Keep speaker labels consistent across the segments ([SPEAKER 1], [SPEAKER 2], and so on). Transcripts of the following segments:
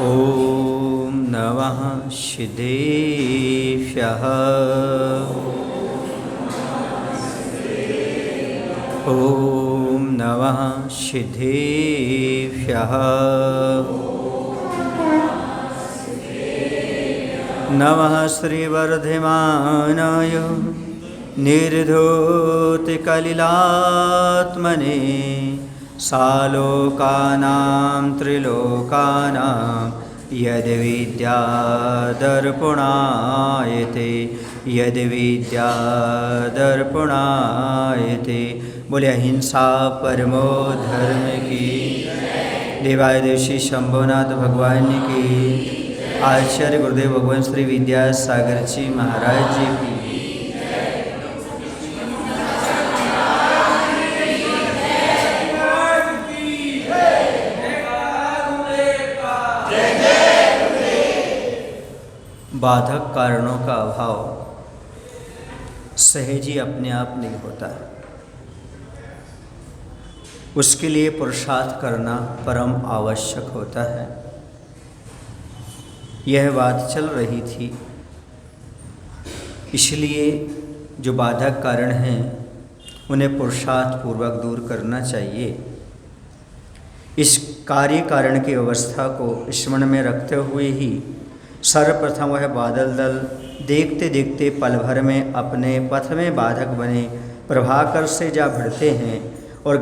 [SPEAKER 1] ॐ नमः सिद्धेभ्यः। ॐ नमः सिद्धेभ्यः। नमः श्रीवर्धमानाय निर्धूतिकलिलात्मने सालोकानां त्रिलोकानां यद्विद्यादर्पणायते यद्विद्यादर्पणायते। बोले अहिंसा परमो धर्म की। देवादिदेव शंभुनाथ भगवान की। आचार्य गुरुदेव भगवान श्री विद्यासागर जी महाराज जी की। बाधक कारणों का अभाव सहज ही अपने आप नहीं होता है, उसके लिए पुरुषार्थ करना परम आवश्यक होता है। यह बात चल रही थी, इसलिए जो बाधक कारण हैं उन्हें पुरुषार्थ पूर्वक दूर करना चाहिए। इस कार्य कारण की अवस्था को स्मरण में रखते हुए ही सर्वप्रथम वह बादल दल देखते देखते पल भर में अपने पथ में बाधक बने प्रभाकर से जा भिड़ते हैं और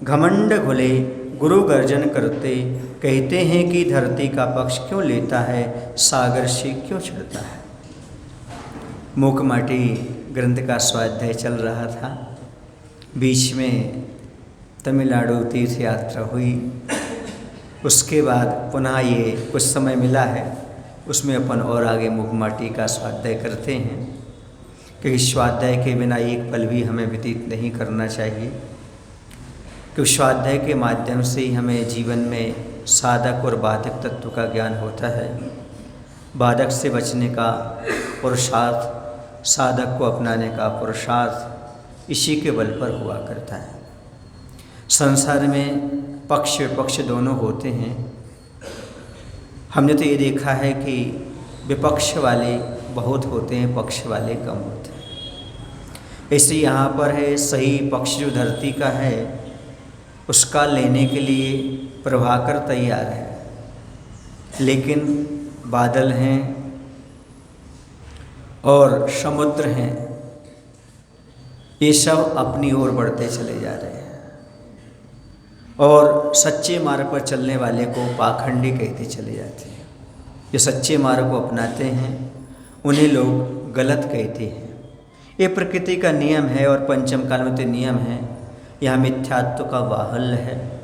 [SPEAKER 1] घमंड घुले गुरु गर्जन करते कहते हैं कि धरती का पक्ष क्यों लेता है, सागर से क्यों चढ़ता है। मूकमाटी ग्रंथ का स्वाध्याय चल रहा था, बीच में तमिलनाडु तीर्थ यात्रा हुई, उसके बाद पुनः ये कुछ समय मिला है, उसमें अपन और आगे मूकमाटी का स्वाध्याय करते हैं, क्योंकि स्वाध्याय के बिना एक पल भी हमें व्यतीत नहीं करना चाहिए। क्योंकि स्वाध्याय के माध्यम से ही हमें जीवन में साधक और बाधक तत्व का ज्ञान होता है। बाधक से बचने का पुरुषार्थ, साधक को अपनाने का पुरुषार्थ इसी के बल पर हुआ करता है। संसार में पक्ष विपक्ष दोनों होते हैं। हमने तो ये देखा है कि विपक्ष वाले बहुत होते हैं, पक्ष वाले कम होते हैं। ऐसे यहाँ पर है, सही पक्ष जो धरती का है उसका लेने के लिए प्रभाकर तैयार है, लेकिन बादल हैं और समुद्र हैं, ये सब अपनी ओर बढ़ते चले जा रहे हैं और सच्चे मार्ग पर चलने वाले को पाखंडी कहते चले जाते हैं। जो सच्चे मार्ग को अपनाते हैं उन्हें लोग गलत कहते हैं। ये प्रकृति का नियम है और पंचम काल में तो नियम है। यहाँ मिथ्यात्व का बाहुल्य है।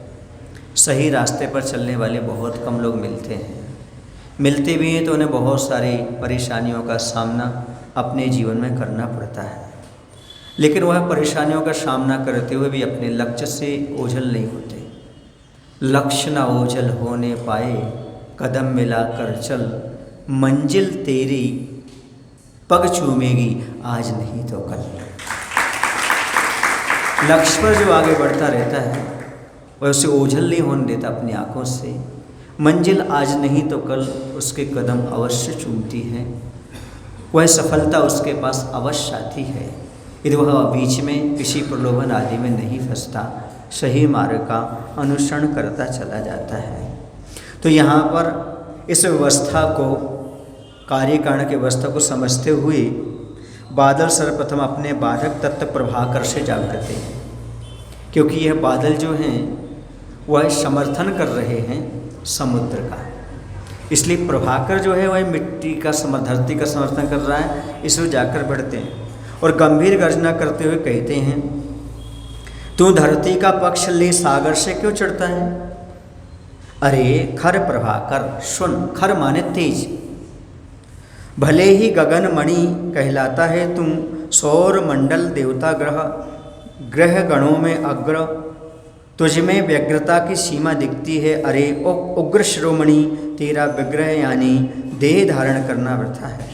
[SPEAKER 1] सही रास्ते पर चलने वाले बहुत कम लोग मिलते हैं, मिलते भी हैं तो उन्हें बहुत सारी परेशानियों का सामना अपने जीवन में करना पड़ता है, लेकिन वह परेशानियों का सामना करते हुए भी अपने लक्ष्य से ओझल नहीं होते। लक्ष्य न ओझल होने पाए, कदम मिलाकर चल, मंजिल तेरी पग चूमेगी आज नहीं तो कल। लक्ष्य पर जो आगे बढ़ता रहता है वह उसे ओझल नहीं होने देता अपनी आंखों से। मंजिल आज नहीं तो कल उसके कदम अवश्य चूमती है, वह सफलता उसके पास अवश्य आती है यदि वह बीच में किसी प्रलोभन आदि में नहीं फंसता, सही मार्ग का अनुसरण करता चला जाता है। तो यहाँ पर इस व्यवस्था को, कार्यकारण की व्यवस्था को समझते हुए बादल सर्वप्रथम अपने बाधक तत्व प्रभाकर से जागते हैं, क्योंकि यह बादल जो हैं वह समर्थन कर रहे हैं समुद्र का। इसलिए प्रभाकर जो है वह मिट्टी का धरती का समर्थन कर रहा है, इसलिए जाकर बढ़ते हैं और गंभीर गर्जना करते हुए कहते हैं, तू धरती का पक्ष ले सागर से क्यों चढ़ता है। अरे खर प्रभाकर सुन, खर माने तेज, भले ही गगन मणि कहलाता है तुम, सौर मंडल देवता ग्रह गणों में अग्र, तुझ में व्यग्रता की सीमा दिखती है। अरे उग्र शिरोमणि, तेरा विग्रह यानी देह धारण करना वृथा है।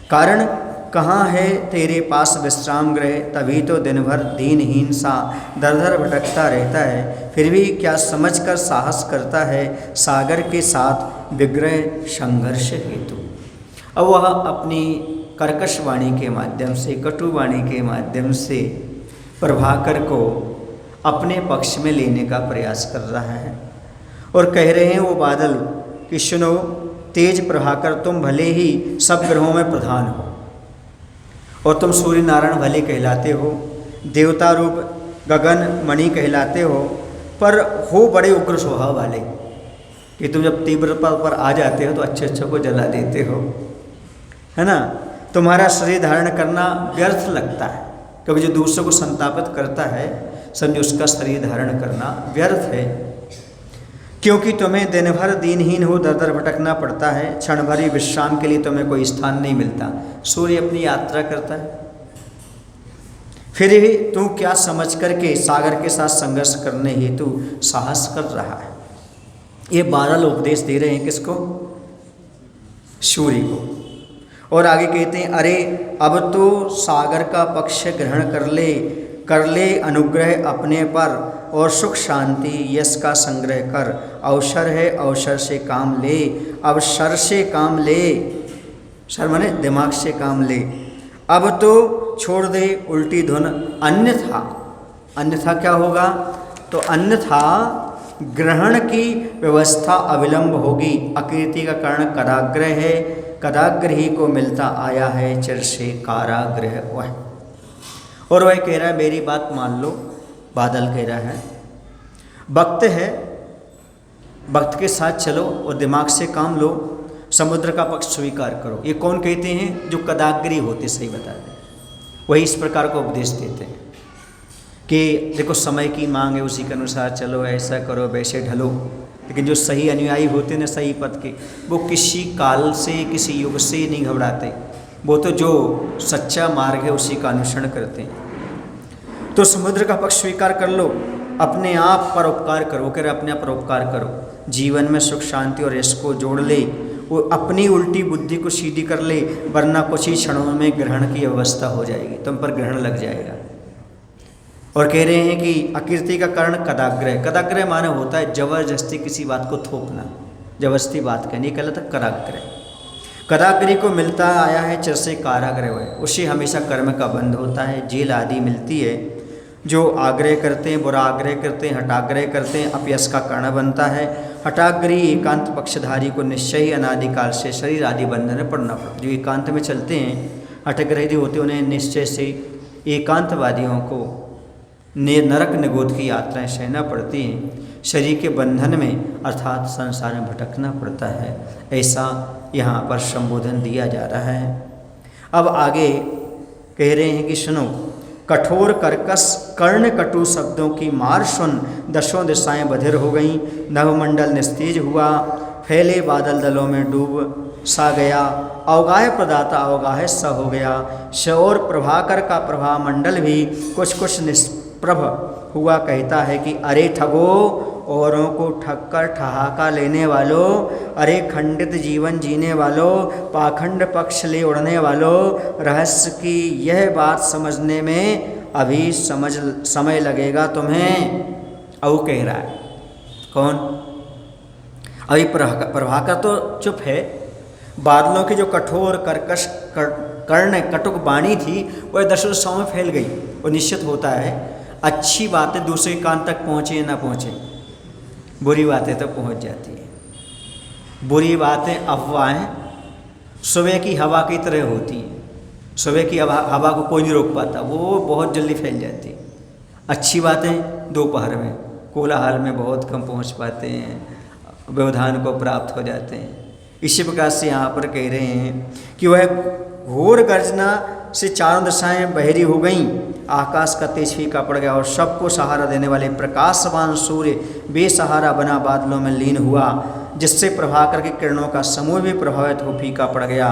[SPEAKER 1] कारण कहाँ है तेरे पास विश्राम गृह, तभी तो दिन भर दीनहीन सा दर दर भटकता रहता है, फिर भी क्या समझकर साहस करता है सागर के साथ विग्रह संघर्ष हेतु। अब वह अपनी कर्कश वाणी के माध्यम से, कटु वाणी के माध्यम से प्रभाकर को अपने पक्ष में लेने का प्रयास कर रहा है और कह रहे हैं वो बादल कि सुनो तेज प्रभाकर, तुम भले ही सब ग्रहों में प्रधान हो और तुम सूर्य नारायण भले कहलाते हो, देवता रूप गगन मणि कहलाते हो, पर हो बड़े उग्र स्वभाव वाले कि तुम जब तीव्रता पर आ जाते हो तो अच्छे अच्छे को जला देते हो, है ना। तुम्हारा शरीर धारण करना व्यर्थ लगता है, क्योंकि जो दूसरों को संतापित करता है समझो उसका शरीर धारण करना व्यर्थ है। क्योंकि तुम्हें दिन भर दीनहीन हो दर दर भटकना पड़ता है, क्षण भरी विश्राम के लिए तुम्हें कोई स्थान नहीं मिलता। सूर्य अपनी यात्रा करता है, फिर भी तू क्या समझ करके सागर के साथ संघर्ष करने हेतु साहस कर रहा है। ये 12 उपदेश दे रहे हैं किसको? सूर्य को। और आगे कहते हैं अरे अब तो सागर का पक्ष ग्रहण कर ले अनुग्रह अपने पर और सुख शांति यश का संग्रह कर। अवसर है अवसर से काम ले, अवसर से काम ले, सर माने दिमाग से काम ले। अब तो छोड़ दे उल्टी धुन, अन्यथा क्या होगा? तो अन्यथा ग्रहण की व्यवस्था अविलंब होगी। अकीर्ति का कारण कराग्रह है, कराग्रही को मिलता आया है चिर से कारागृह वह। और वह कह रहा है मेरी बात मान लो, बादल कह रहा है वक्त है, वक्त के साथ चलो और दिमाग से काम लो, समुद्र का पक्ष स्वीकार करो। ये कौन कहते हैं? जो कदाग्री होते, सही बता दें, वही इस प्रकार का उपदेश देते हैं कि देखो समय की मांग है, उसी के अनुसार चलो, ऐसा करो, वैसे ढलो। लेकिन जो सही अनुयायी होते हैं ना सही पद के, वो किसी काल से किसी युग से नहीं घबराते, वो तो जो सच्चा मार्ग है उसी का अनुसरण करते हैं। तो समुद्र का पक्ष स्वीकार कर लो, अपने आप पर उपकार करो, कह रहे अपने आप पर उपकार करो, जीवन में सुख शांति और यश को जोड़ ले, वो अपनी उल्टी बुद्धि को सीधी कर ले, वरना कुछ ही क्षणों में ग्रहण की अवस्था हो जाएगी, तुम पर ग्रहण लग जाएगा। और कह रहे हैं कि अकीर्ति का कारण कदाग्रह, कदाग्रह माने होता है जबरदस्ती किसी बात को थोपना, जबरदस्ती बात कहनी, कहलाता कराग्रह। कदाग्रही को मिलता आया है चिर से कारागृह है, उसे हमेशा कर्म का बंध होता है, जेल आदि मिलती है। जो आग्रह करते हैं, बुरा आग्रह करते हैं, हटाग्रह करते हैं, अपयश का कारण बनता है। हटाग्रही एकांत पक्षधारी को निश्चय ही अनादिकाल से शरीर आदि बंधन में पड़ना पड़ता है। जो एकांत में चलते हैं, हठग्रही होते, उन्हें निश्चय से एकांतवादियों को नरक निगोद की यात्राएं सहना पड़ती हैं, शरीर के बंधन में अर्थात संसार में भटकना पड़ता है। ऐसा यहाँ पर संबोधन दिया जा रहा है। अब आगे कह रहे हैं कि सुनो, कठोर कर्कश कर्ण कटु शब्दों की मार सुन, दसों दिशाएं बधिर हो गईं, नवमंडल निस्तेज हुआ, फैले बादल दलों में डूब सा गया, अवगाह प्रदाता अवगाह सा हो गया, शौर प्रभाकर का प्रभा मंडल भी कुछ कुछ निष्प्रभ हुआ। कहता है कि अरे ठगो, औरों को ठगकर ठहाका लेने वालों, अरे खंडित जीवन जीने वालों, पाखंड पक्ष ले उड़ने वालों, रहस्य की यह बात समझने में अभी समय लगेगा तुम्हें। अब कह रहा है कौन? अभी प्रभाकर तो चुप है, बादलों की जो कठोर कर्कश कर्ण कटुक बाणी थी वह दसों दिशाओं में फैल गई। और निश्चित होता है अच्छी बातें दूसरे कान तक पहुँचे या ना पहुँचे, बुरी बातें तो पहुँच जाती हैं। बुरी बातें अफवाहें सुबह की हवा की तरह होती हैं, सुबह की हवा को कोई नहीं रोक पाता, वो बहुत जल्दी फैल जाती है। अच्छी बातें दोपहर में कोलाहल में बहुत कम पहुँच पाते हैं, व्यवधान को प्राप्त हो जाते हैं। इसी प्रकार से यहाँ पर कह रहे हैं कि वह घोर गर्जना से चारों दिशाएं बहरी हो गईं, आकाश का तेज फीका पड़ गया और सबको सहारा देने वाले प्रकाशवान सूर्य बेसहारा बना बादलों में लीन हुआ, जिससे प्रभाकर की किरणों का समूह भी प्रभावित हो फीका पड़ गया।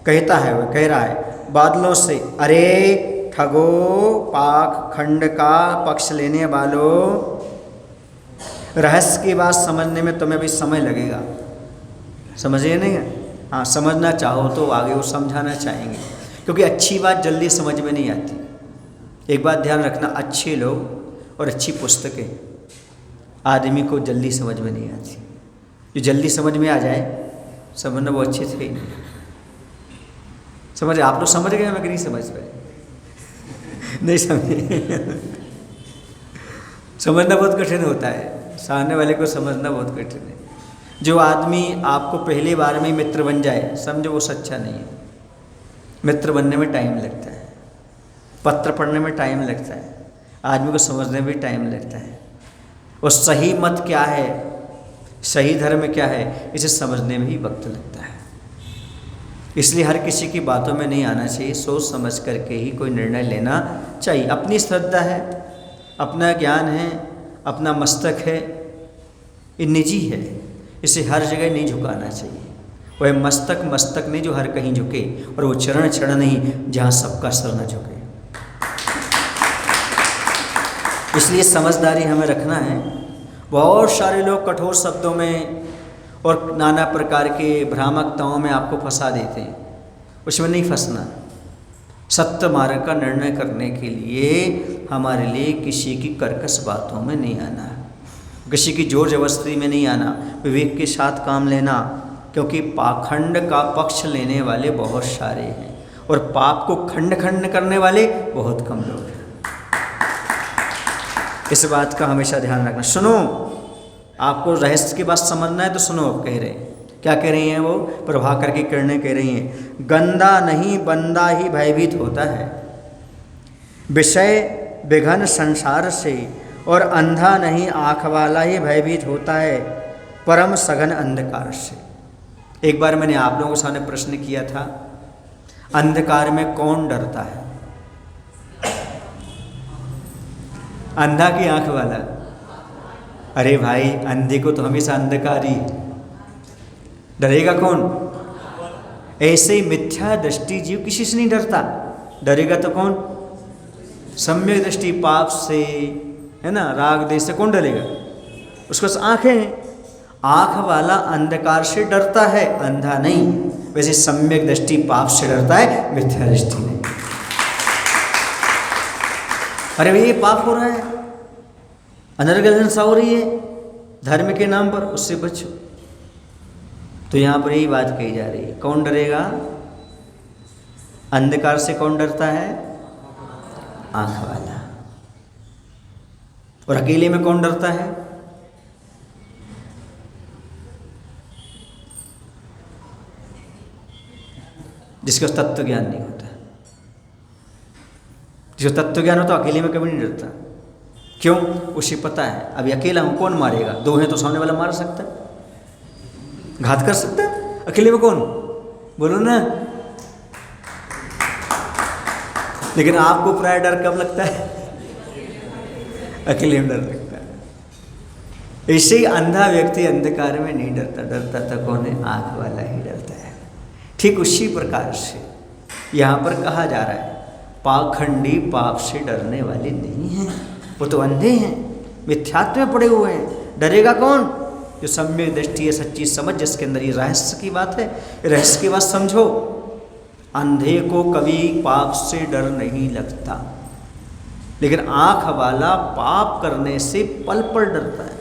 [SPEAKER 1] कहता है, वह कह रहा है बादलों से, अरे ठगो पाक खंड का पक्ष लेने वालों, रहस्य की बात समझने में तुम्हें भी समय लगेगा। समझिए नहीं? हाँ, समझना चाहो तो आगे वो समझाना चाहेंगे, क्योंकि अच्छी बात जल्दी समझ में नहीं आती। एक बात ध्यान रखना, अच्छे लोग और अच्छी पुस्तकें आदमी को जल्दी समझ में नहीं आती। जो जल्दी समझ में आ जाए समझना वो अच्छे थे ही नहीं। समझ, आप लोग समझ गए, मैं नहीं समझ पाए, नहीं समझे। समझना बहुत कठिन होता है, सामने वाले को समझना बहुत कठिन है। जो आदमी आपको पहली बार में मित्र बन जाए, समझो वो सच्चा नहीं है। मित्र बनने में टाइम लगता है, पत्र पढ़ने में टाइम लगता है, आदमी को समझने में भी टाइम लगता है। और सही मत क्या है, सही धर्म क्या है, इसे समझने में ही वक्त लगता है। इसलिए हर किसी की बातों में नहीं आना चाहिए, सोच समझ करके ही कोई निर्णय लेना चाहिए। अपनी श्रद्धा है, अपना ज्ञान है, अपना मस्तक है, ये निजी है, इसे हर जगह नहीं झुकाना चाहिए। वह मस्तक नहीं जो हर कहीं झुके, और वो चरण नहीं जहाँ सबका सर न झुके। इसलिए समझदारी हमें रखना है। बहुत सारे लोग कठोर शब्दों में और नाना प्रकार के भ्रामकताओं में आपको फंसा देते हैं, उसमें नहीं फंसना। सत्य मार्ग का निर्णय करने के लिए हमारे लिए किसी की कर्कश बातों में नहीं आना, किसी की जोर जबरदस्ती में नहीं आना, विवेक के साथ काम लेना। क्योंकि पाखंड का पक्ष लेने वाले बहुत सारे हैं और पाप को खंड खंड करने वाले बहुत कम लोग हैं। इस बात का हमेशा ध्यान रखना। सुनो, आपको रहस्य की बात समझना है तो सुनो। अब कह रहे हैं, क्या कह रही हैं वो? प्रभाकर की किरणें कह रही हैं, गंदा नहीं बंदा ही भयभीत होता है विषय विघन संसार से, और अंधा नहीं आँख वाला ही भयभीत होता है परम सघन अंधकार से। एक बार मैंने आप लोगों के सामने प्रश्न किया था, अंधकार में कौन डरता है? अंधा की आंख वाला? अरे भाई, अंधे को तो हमेशा अंधकार ही, डरेगा कौन? ऐसे ही मिथ्या दृष्टि जीव किसी से नहीं डरता, डरेगा तो कौन? सम्यक दृष्टि पाप से, है ना, राग देश से कौन डरेगा? उसके पास आंखें हैं। आंख वाला अंधकार से डरता है, अंधा नहीं। वैसे सम्यक दृष्टि पाप से डरता है, मिथ्या दृष्टि नहीं। अरे भाई, ये पाप हो रहा है, अनर्गल हिंसा हो रही है धर्म के नाम पर, उससे बचो। तो यहाँ पर यही बात कही जा रही है। कौन डरेगा? अंधकार से कौन डरता है? आंख वाला। और अकेले में कौन डरता है? जिसके पास तत्व ज्ञान नहीं होता। जिसको तत्व ज्ञान होता अकेले में कभी नहीं डरता। क्यों? उसे पता है अभी अकेला हूं, कौन मारेगा? दो हैं तो सामने वाला मार सकता है, घात कर सकता है। अकेले में कौन? बोलो ना। लेकिन आपको प्राय डर कब लगता है? अकेले में डर लगता है। ऐसे ही अंधा व्यक्ति अंधकार में नहीं डरता, डरता था कौन है? आंख वाला ही डरता है। ठीक उसी प्रकार से यहाँ पर कहा जा रहा है, पाखंडी पाप से डरने वाले नहीं हैं, वो तो अंधे हैं, मिथ्यात्व में पड़े हुए हैं। डरेगा कौन? जो सम्यक दृष्टि है, सच्ची समझ, जिसके अंदर ये रहस्य की बात है। रहस्य की बात समझो। अंधे को कभी पाप से डर नहीं लगता, लेकिन आंख वाला पाप करने से पल पल डरता है।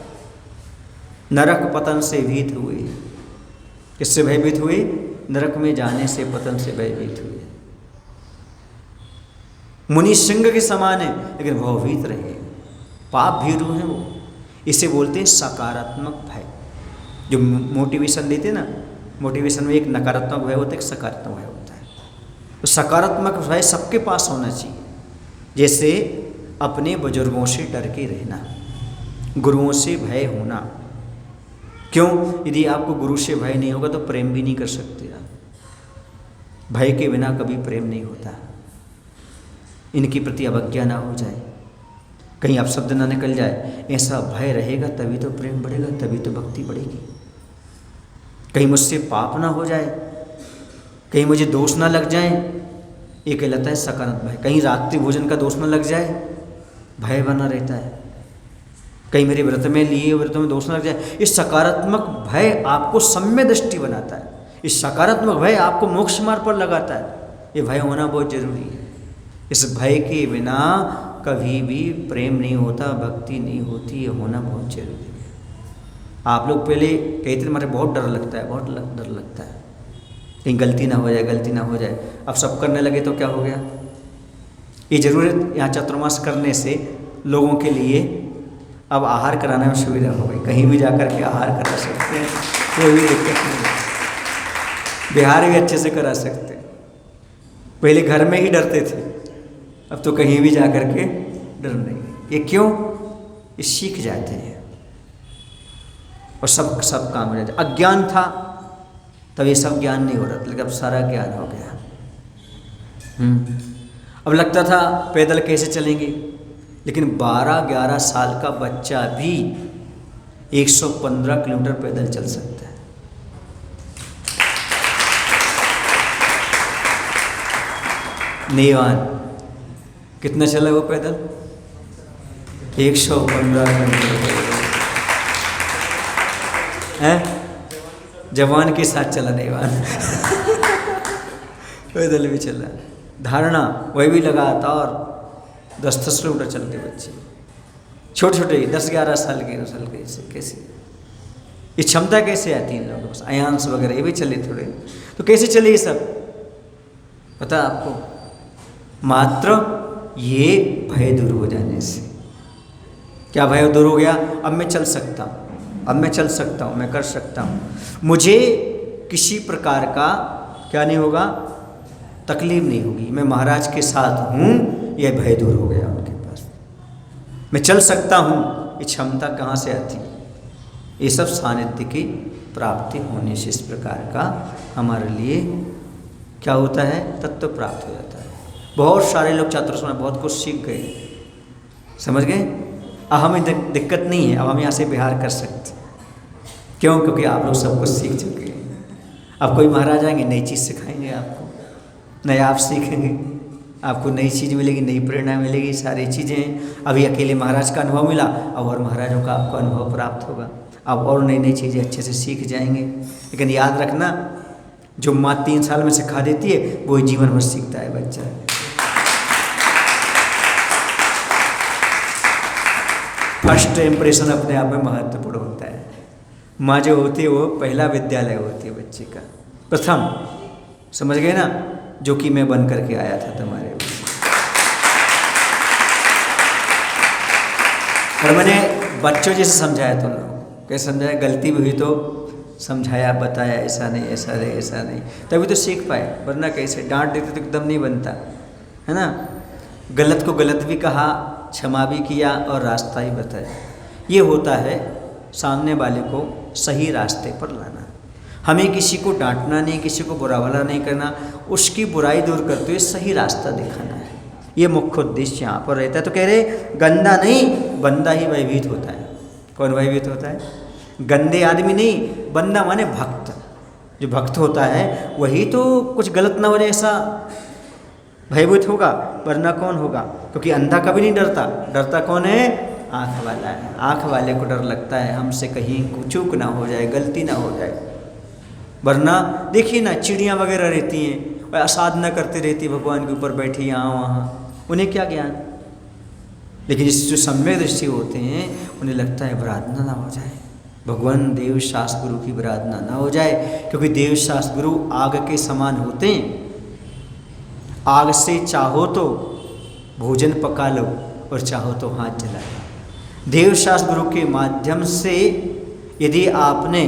[SPEAKER 1] नरक पतन से भीत हुए। किससे भयभीत हुए? नरक में जाने से, पतन से भयभीत हुए। मुनि सिंह के समान है, लेकिन भयभीत रहे, पाप भीरू हैं वो। इसे बोलते हैं सकारात्मक भय। जो मोटिवेशन देते ना, मोटिवेशन में एक नकारात्मक भय होता है, एक सकारात्मक भय होता है। तो सकारात्मक भय सबके पास होना चाहिए। जैसे अपने बुजुर्गों से डर के रहना, गुरुओं से भय होना। क्यों? यदि आपको गुरु से भय नहीं होगा तो प्रेम भी नहीं कर सकते आप। भय के बिना कभी प्रेम नहीं होता। इनके प्रति अवज्ञा ना हो जाए, कहीं अपशब्द ना निकल जाए, ऐसा भय रहेगा तभी तो प्रेम बढ़ेगा, तभी तो भक्ति बढ़ेगी। कहीं मुझसे पाप ना हो जाए, कहीं मुझे दोष ना लग जाए, ये कहलाता है सकारात्मक भय। कहीं रात्रि भोजन का दोष ना लग जाए, भय बना रहता है। कहीं मेरे व्रत में लिए व्रतों में दोष न लग जाए। इस सकारात्मक भय आपको सम्य दृष्टि बनाता है। इस सकारात्मक भय आपको मोक्ष मार्ग पर लगाता है। ये भय होना बहुत जरूरी है। इस भय के बिना कभी भी प्रेम नहीं होता, भक्ति नहीं होती, ये होना बहुत जरूरी है। आप लोग पहले कहते थे मुझे बहुत डर लगता है, बहुत डर लगता है, कहीं गलती ना हो जाए, गलती ना हो जाए। अब सब करने लगे तो क्या हो गया? ये जरूरत यहाँ चातुर्मास करने से लोगों के लिए अब आहार कराने में सुविधा हो गई, कहीं भी जाकर के आहार करा सकते हैं, कोई भी दिक्कत नहीं, बिहार भी अच्छे से करा सकते हैं। पहले घर में ही डरते थे, अब तो कहीं भी जाकर के डर नहीं। ये क्यों? ये सीख जाते हैं और सब काम हो जाते। अज्ञान था तब ये सब ज्ञान नहीं हो रहा था, लेकिन अब सारा ज्ञान हो गया। अब लगता था पैदल कैसे चलेंगे, लेकिन 12-11 साल का बच्चा भी 115 किलोमीटर पैदल चल सकता है। नेवान कितना चला वो पैदल? 115 किलोमीटर है। जवान के साथ चला नेवान पैदल भी चला। धारणा वही भी लगातार 10-10 किलोमीटर चलते बच्चे, छोटे छोटे 10-11 साल के कैसे ये क्षमता कैसे आती है इन लोगों के पास? अयांश वगैरह ये भी चले थोड़े, तो कैसे चले ये सब? पता आपको? मात्र ये भय दूर हो जाने से। क्या भय दूर हो गया? अब मैं चल सकता हूँ, अब मैं चल सकता हूँ, मैं कर सकता हूँ, मुझे किसी प्रकार का क्या नहीं होगा, तकलीफ नहीं होगी, मैं महाराज के साथ हूँ, यह भय दूर हो गया उनके पास। मैं चल सकता हूँ, ये क्षमता कहाँ से आती? ये सब सानिध्य की प्राप्ति होने से इस प्रकार का हमारे लिए क्या होता है, तत्व प्राप्त हो जाता है। बहुत सारे लोग चातुर्मास में बहुत कुछ सीख गए, समझ गए। अब हमें दिक्कत नहीं है, अब हम यहाँ से बिहार कर सकते। क्यों? क्योंकि आप लोग सब कुछ सीख चुके हैं। अब कोई महाराज आएंगे, नई चीज़ सिखाएंगे आपको, नया आप सीखेंगे, आपको नई चीज़ मिलेगी, नई प्रेरणा मिलेगी, सारी चीज़ें। अभी अकेले महाराज का अनुभव मिला, अब और महाराजों का आपको अनुभव प्राप्त होगा, आप और नई नई चीज़ें अच्छे से सीख जाएंगे। लेकिन याद रखना, जो माँ 3 साल में सिखा देती है वो जीवन भर सीखता है बच्चा। फर्स्ट इम्प्रेशन अपने आप में महत्वपूर्ण होता है। माँ जो होती है वो पहला विद्यालय होती है बच्चे का, प्रथम। समझ गए ना? जो कि मैं बन करके आया था तुम्हारे बीच। और मैंने बच्चों जैसे समझाया तुम लोग, कैसे समझाया? गलती भी हुई तो समझाया, बताया, ऐसा नहीं, ऐसा नहीं, ऐसा नहीं, तभी तो सीख पाए। वरना कैसे डांट देते तो एकदम नहीं बनता है ना। गलत को गलत भी कहा, क्षमा भी किया और रास्ता ही बताया। ये होता है सामने वाले को सही रास्ते पर लाना। हमें किसी को डांटना नहीं, किसी को बुरा भला नहीं करना, उसकी बुराई दूर करते हुए सही रास्ता दिखाना है। ये मुख्य उद्देश्य यहाँ पर रहता है। तो कह रहे गंदा नहीं, बंदा ही भयभीत होता है। कौन भयभीत होता है? गंदे आदमी नहीं, बंदा माने भक्त। जो भक्त होता है वही तो कुछ गलत ना हो जाए ऐसा भयभीत होगा, वरना कौन होगा? क्योंकि अंधा कभी नहीं डरता। डरता कौन है? आँख वाला है। आँख वाले को डर लगता है हमसे कहीं चूक ना हो जाए, गलती ना हो जाए। वरना देखिए ना, चिड़ियाँ वगैरह रहती हैं, साधना करती रहती, भगवान के ऊपर बैठी यहाँ वहाँ, उन्हें क्या ज्ञान। लेकिन जो सम्यक दृष्टि होते हैं उन्हें लगता है बराधना ना हो जाए, भगवान देव शास्त्र गुरु की बराधना ना हो जाए। क्योंकि देव शास्त्र गुरु आग के समान होते हैं। आग से चाहो तो भोजन पका लो और चाहो तो हाथ जला लो। देव शास्त्र गुरु के माध्यम से यदि आपने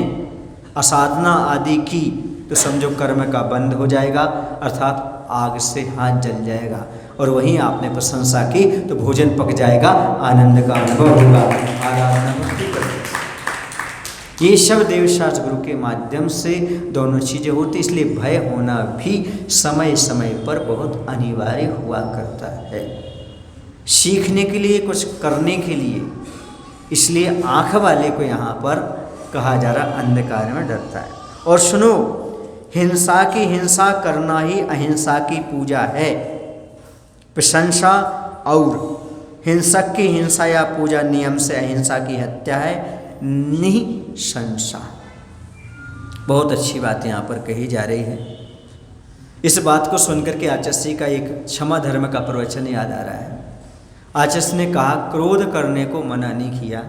[SPEAKER 1] असाधना आदि की तो समझो कर्म का बंद हो जाएगा, अर्थात आग से हाथ जल जाएगा। और वहीं आपने प्रशंसा की तो भोजन पक जाएगा, आनंद का अनुभव होगा, आराधना भक्ति करेंगे। ये सब देव शास्त्र गुरु के माध्यम से दोनों चीज़ें होती। इसलिए भय होना भी समय समय पर बहुत अनिवार्य हुआ करता है, सीखने के लिए, कुछ करने के लिए। इसलिए आँख वाले को यहाँ पर कहा जा रहा अंधकार में डरता है। और सुनो, हिंसा की हिंसा करना ही अहिंसा की पूजा है। प्रशंसा और हिंसक की हिंसा या पूजा नियम से अहिंसा की हत्या है, निशंसा। बहुत अच्छी बात यहाँ पर कही जा रही है। इस बात को सुनकर के आचार्य का एक क्षमा धर्म का प्रवचन याद आ रहा है। आचार्य ने कहा क्रोध करने को मना नहीं किया,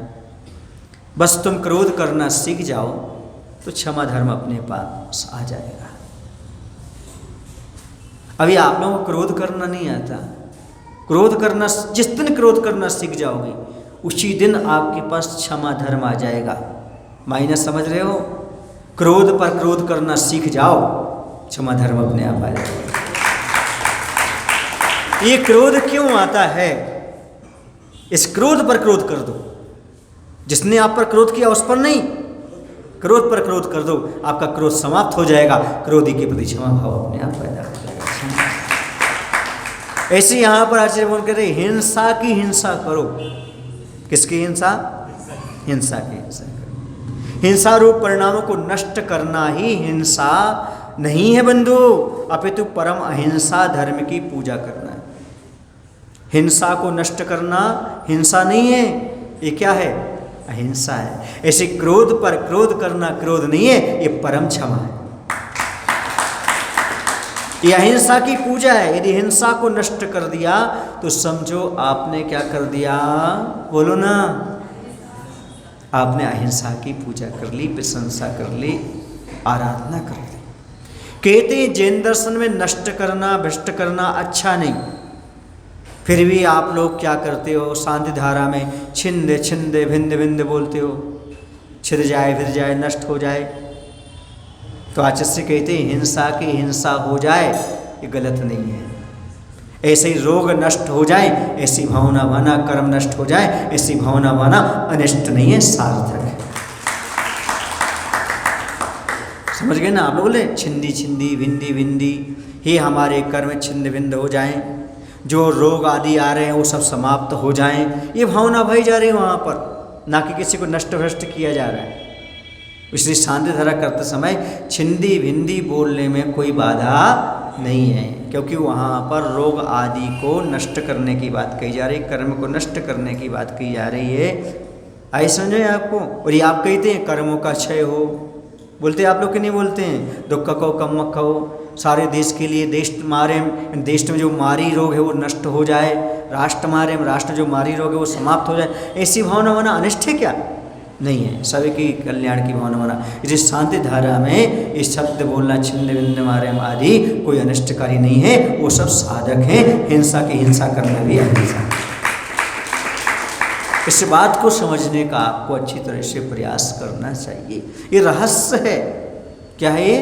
[SPEAKER 1] बस तुम क्रोध करना सीख जाओ तो क्षमा धर्म अपने पास आ जाएगा। अभी आप लोगों को क्रोध करना नहीं आता, क्रोध करना जिस दिन क्रोध करना सीख जाओगे उसी दिन आपके पास क्षमा धर्म आ जाएगा। मायने समझ रहे हो? क्रोध पर क्रोध करना सीख जाओ, क्षमा धर्म अपने आप आ जाएगा। ये क्रोध क्यों आता है? इस क्रोध पर क्रोध कर दो। जिसने आप पर क्रोध किया उस पर नहीं, क्रोध पर क्रोध कर दो, आपका क्रोध समाप्त हो जाएगा। क्रोधी के प्रति क्षमा भाव अपने आप पैदा हो जाएगा। ऐसे यहां पर आचार्य बोल कर हिंसा की हिंसा करो। किसकी हिंसा? हिंसा की हिंसा करो। हिंसा रूप परिणामों को नष्ट करना ही हिंसा नहीं है बंधु, अपितु परम अहिंसा धर्म की पूजा करना है। हिंसा को नष्ट करना हिंसा नहीं है, ये क्या है? अहिंसा है। ऐसे क्रोध पर क्रोध करना क्रोध नहीं है, ये परम क्षमा है, ये अहिंसा की पूजा है। यदि हिंसा को नष्ट कर दिया तो समझो आपने क्या कर दिया? बोलो ना, आपने अहिंसा की पूजा कर ली, प्रशंसा कर ली, आराधना कर ली। कहते हैं जैन दर्शन में नष्ट करना, भ्रष्ट करना अच्छा नहीं, फिर भी आप लोग क्या करते हो? शांति धारा में छिंदे छिंदे भिंद भिंद बोलते हो, छिद जाए फिर जाए, नष्ट हो जाए। तो आचार्य कहते हैं हिंसा की हिंसा हो जाए ये गलत नहीं है। ऐसे ही रोग नष्ट हो जाए, ऐसी भावना माना कर्म नष्ट हो जाए, ऐसी भावना माना अनिष्ट नहीं है, सार्थक है। समझ गए ना आप लोग? बोले छिंदी छिंदी भिंदी भिंदी ही हमारे कर्म छिंद भिंद हो जाएं, जो रोग आदि आ रहे हैं वो सब समाप्त हो जाएं, ये भावना भाई जा रही है वहाँ पर, ना कि किसी को नष्ट भ्रष्ट किया जा रहा है। इसलिए शांति धारा करते समय छिंदी भिंदी बोलने में कोई बाधा नहीं है, क्योंकि वहाँ पर रोग आदि को नष्ट करने की बात कही जा रही है, कर्म को नष्ट करने की बात कही जा रही है। ऐसे समझे आपको? और ये आप कहते हैं कर्मों का क्षय हो, बोलते आप लोग कि नहीं बोलते हैं? दुख कहो कम कहो, सारे देश के लिए देश मारे, देश में जो मारी रोग है वो नष्ट हो जाए, राष्ट्र मारे, राष्ट्र जो मारी रोग है वो समाप्त हो जाए, ऐसी भावना माना अनिष्ट है क्या? नहीं है, सभी की कल्याण की भावना माना। इस शांति धारा में ये शब्द बोलना छिंद भिंद मारे आदि कोई अनिष्टकारी नहीं है, वो सब साधक हैं। हिंसा की हिंसा करना भी अहिंसा। इस बात को समझने का आपको अच्छी तरह से प्रयास करना चाहिए। ये रहस्य है। क्या है ये?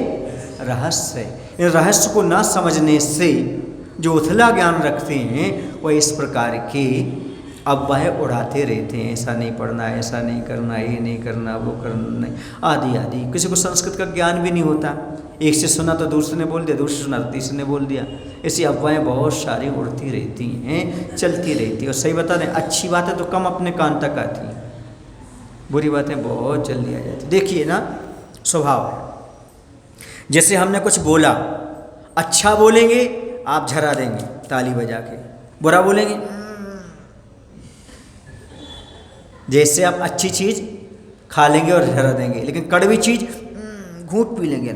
[SPEAKER 1] रहस्य है। इन रहस्य को ना समझने से जो उथला ज्ञान रखते हैं वह इस प्रकार के अब वह उड़ाते रहते हैं, ऐसा नहीं पढ़ना, ऐसा नहीं करना, ये नहीं करना, वो करना नहीं, आदि आदि। किसी को संस्कृत का ज्ञान भी नहीं होता, एक से सुना तो दूसरे ने बोल दिया, दूसरे सुना तो तीसरे ने बोल दिया। ऐसी अफवाहें बहुत सारी उड़ती रहती हैं, चलती रहती हैं। और सही बता दें, अच्छी बातें तो कम अपने कान तक आती हैं, बुरी बातें बहुत जल्दी आ जाती। देखिए ना, स्वभाव है, जैसे हमने कुछ बोला, अच्छा बोलेंगे आप झरा देंगे ताली बजा के, बुरा बोलेंगे। जैसे आप अच्छी चीज़ खा लेंगे और झरा देंगे, लेकिन कड़वी चीज़ घूंट पी लेंगे,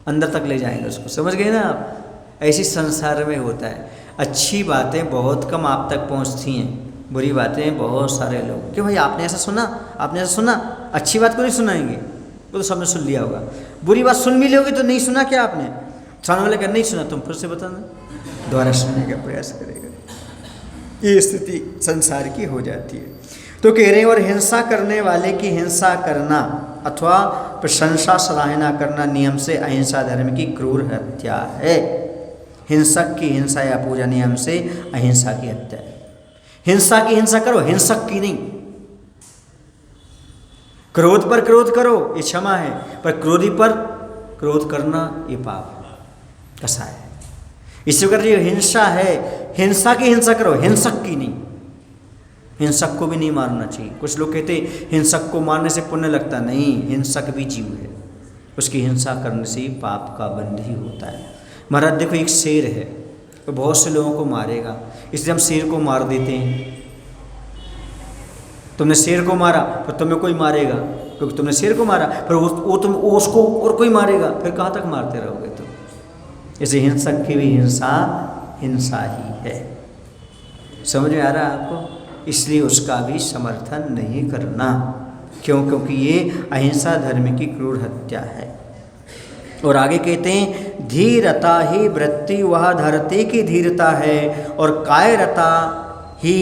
[SPEAKER 1] अंदर तक ले जाएंगे उसको। समझ गए ना आप? ऐसी संसार में होता है। अच्छी बातें बहुत कम आप तक पहुंचती हैं, बुरी बातें बहुत सारे लोग। क्यों भाई आपने ऐसा सुना, आपने ऐसा सुना, अच्छी बात को नहीं सुनाएंगे, वो तो सबने सुन लिया होगा। बुरी बात सुन भी लोगे तो नहीं सुना क्या आपने? सामने वाले का नहीं सुना, तुम फिर से बताना, दोबारा सुनने का प्रयास करेगा। ये स्थिति संसार की हो जाती है। तो कह रहे हैं और हिंसा करने वाले की हिंसा करना अथवा प्रशंसा सराहना करना नियम से अहिंसा धर्म की क्रूर हत्या है। हिंसक की हिंसा या पूजा नियम से अहिंसा की हत्या है। हिंसा की हिंसा करो, हिंसक की नहीं। क्रोध पर क्रोध करो, ये क्षमा है, पर क्रोधी पर क्रोध करना ये पाप है, कसा है। इसी प्रकार जो हिंसा है, हिंसा की हिंसा करो, हिंसक की नहीं। हिंसक को भी नहीं मारना चाहिए। कुछ लोग कहते हैं हिंसक को मारने से पुण्य लगता, नहीं, हिंसक भी जीव है, उसकी हिंसा करने से पाप का बंध ही होता है। महाराज देखो, एक शेर है तो बहुत से लोगों को मारेगा, इसलिए हम शेर को मार देते हैं। तुमने शेर को मारा फिर तुम्हें कोई मारेगा, क्योंकि तुमने शेर को मारा, फिर वो उसको और कोई मारेगा, फिर कहाँ तक मारते रहोगे तुम? इसे हिंसक की भी हिंसा हिंसा ही है। समझ में आ रहा है आपको? इसलिए उसका भी समर्थन नहीं करना। क्यों? क्योंकि ये अहिंसा धर्म की क्रूर हत्या है। और आगे कहते हैं धीरता ही वृत्ति वह धरती की धीरता है और कायरता ही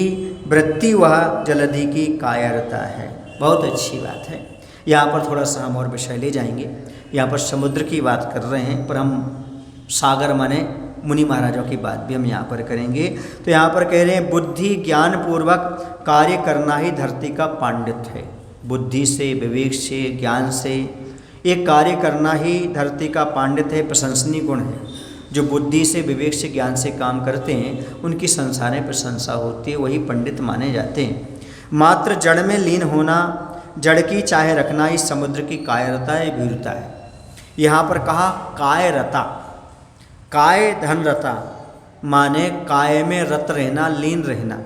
[SPEAKER 1] वृत्ति वह जलधि की कायरता है। बहुत अच्छी बात है। यहाँ पर थोड़ा सा हम और विषय ले जाएंगे। यहाँ पर समुद्र की बात कर रहे हैं, पर हम सागर माने मुनि महाराजों की बात भी हम यहाँ पर करेंगे। तो यहाँ पर कह रहे हैं बुद्धि ज्ञान पूर्वक कार्य करना ही धरती का पांडित्य है। बुद्धि से, विवेक से, ज्ञान से ये कार्य करना ही धरती का पांडित्य है, प्रशंसनीय गुण है। जो बुद्धि से, विवेक से, ज्ञान से काम करते हैं उनकी संसार में प्रशंसा होती है, वही पंडित माने जाते हैं। मात्र जड़ में लीन होना, जड़ की चाहे रखना ही समुद्र की कायरता है, वीरता है। यहाँ पर कहा कायरता, काय धनरता माने काय में रत रहना, लीन रहना,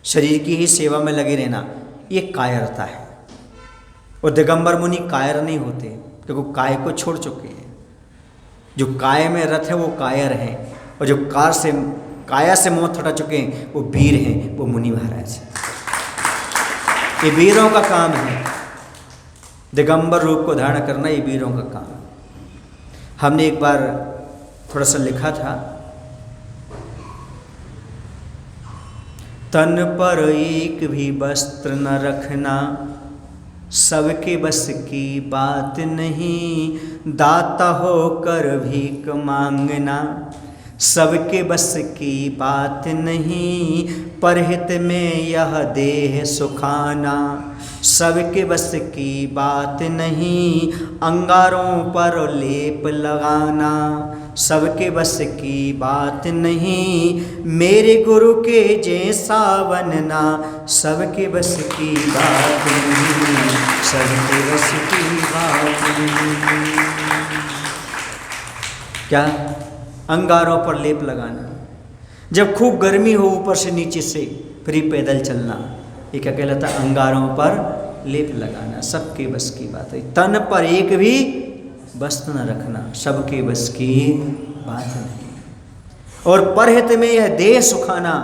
[SPEAKER 1] शरीर की ही सेवा में लगे रहना, ये कायरता है। और दिगंबर मुनि कायर नहीं होते, क्योंकि वो काय को छोड़ चुके हैं। जो काय में रत है वो कायर हैं, और जो काया से मोह हटा चुके हैं वो वीर हैं, वो मुनि महाराज। ये वीरों का काम है, दिगंबर रूप को धारण करना ये वीरों का काम है। हमने एक बार थोड़ा सा लिखा था, तन पर एक भी वस्त्र न रखना, सबके बस की बात नहीं, दाता होकर भीख मांगना, सबके बस की बात नहीं, परहित में यह देह सुखाना, सबके बस की बात नहीं, अंगारों पर लेप लगाना, सबके बस की बात नहीं, मेरे गुरु के जैसा बनना, सबके बस की बात नहीं, सबके बस की बात नहीं। क्या? अंगारों पर लेप लगाना, जब खूब गर्मी हो ऊपर से नीचे से फिर ही पैदल चलना, ये क्या कहलाता? अंगारों पर लेप लगाना, सबके बस की बात है। तन पर एक भी वस्त्र न रखना, सबके बस की बात नहीं। और परहित में यह देह सुखाना,